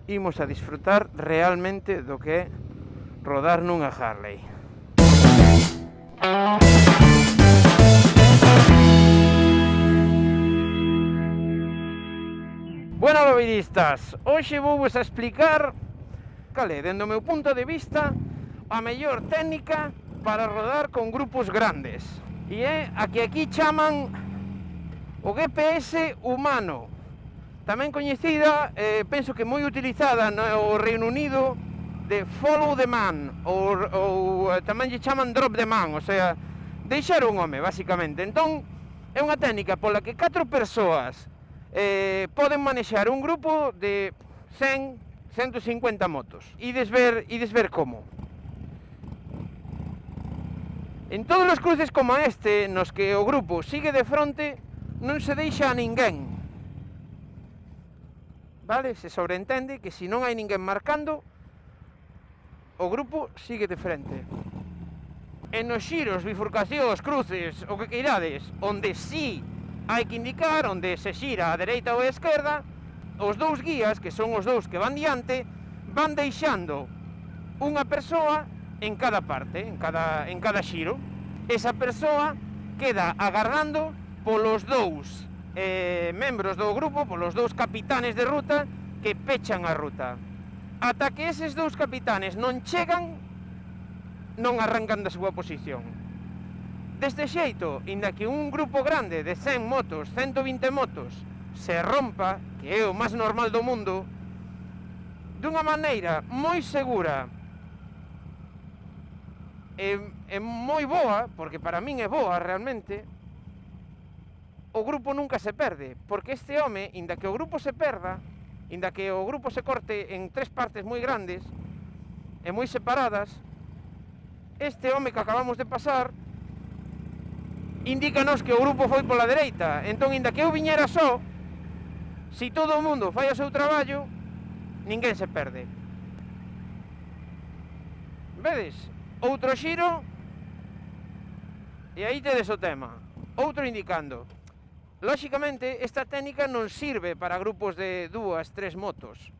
imos a disfrutar realmente do que é rodar nunha Harley. Bueno, lobiristas, hoxe vou vos a explicar cal é, dende o meu punto de vista, a mellor técnica para rodar con grupos grandes. E é a que aquí chaman o GPS humano, tamén coñecida, penso que moi utilizada no Reino Unido, de follow the man, ou tamén lle chaman drop the man, o sea, deixar un home, basicamente. Entón, é unha técnica pola que 4 persoas poden manexar un grupo de 100, 150 motos. Ides ver como. En todos os cruces como este, nos que o grupo sigue de fronte, non se deixa a ninguén. Vale? Se sobreentende que se non hai ninguén marcando, o grupo sigue de frente. En nos xiros, bifurcacións, cruces, o que queirades, onde sí hai que indicar, onde se xira a dereita ou a esquerda, os dous guías, que son os dous que van diante, van deixando unha persoa en cada parte, en cada xiro. Esa persoa queda agardando polos dous membros do grupo, polos dous capitanes de ruta que pechan a ruta. Ata que eses dous capitanes non chegan, non arrancan da súa posición. Deste xeito, inda que un grupo grande de 100 motos, 120 motos, se rompa, que é o máis normal do mundo, dunha maneira moi segura e moi boa, porque para min é boa realmente, o grupo nunca se perde, porque este home, inda que o grupo se perda, inda que o grupo se corte en 3 partes moi grandes e moi separadas, este home que acabamos de pasar indícanos que o grupo foi pola dereita. Entón, inda que eu viñera só, se todo o mundo fai o seu traballo, ninguén se perde. Vedes? Outro xiro e aí tedes o tema. Outro indicando. Lóxicamente, esta técnica non sirve para grupos de 2, 3 motos.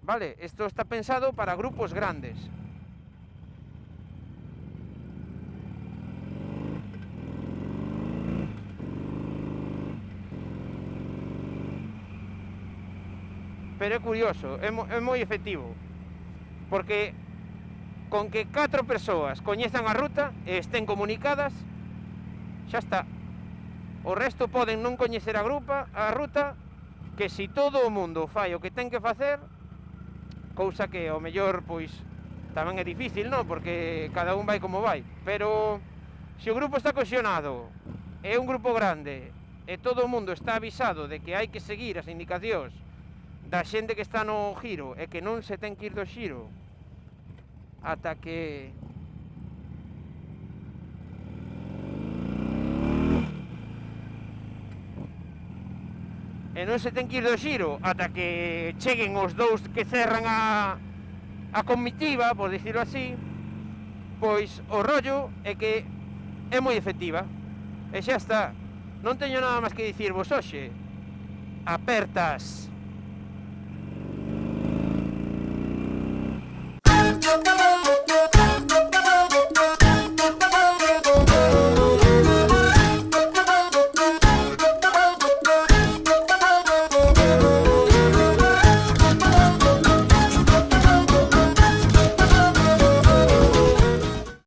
Vale? Isto está pensado para grupos grandes. Pero é curioso, é moi efectivo, porque con que 4 persoas coñezan a ruta e estén comunicadas, xa está. O resto poden non coñecer a ruta, que se todo o mundo fai o que ten que facer, cousa que ao mellor, pois, tamén é difícil, non? Porque cada un vai como vai, pero se o grupo está cohesionado, é un grupo grande, e todo o mundo está avisado de que hai que seguir as indicacións da xente que está no giro e que non se ten que ir do xiro ata que ata que cheguen os dous que cerran a comitiva, por dicirlo así, pois o rollo é que é moi efectiva e xa está. Non teño nada máis que dicirvos hoxe. Apertas.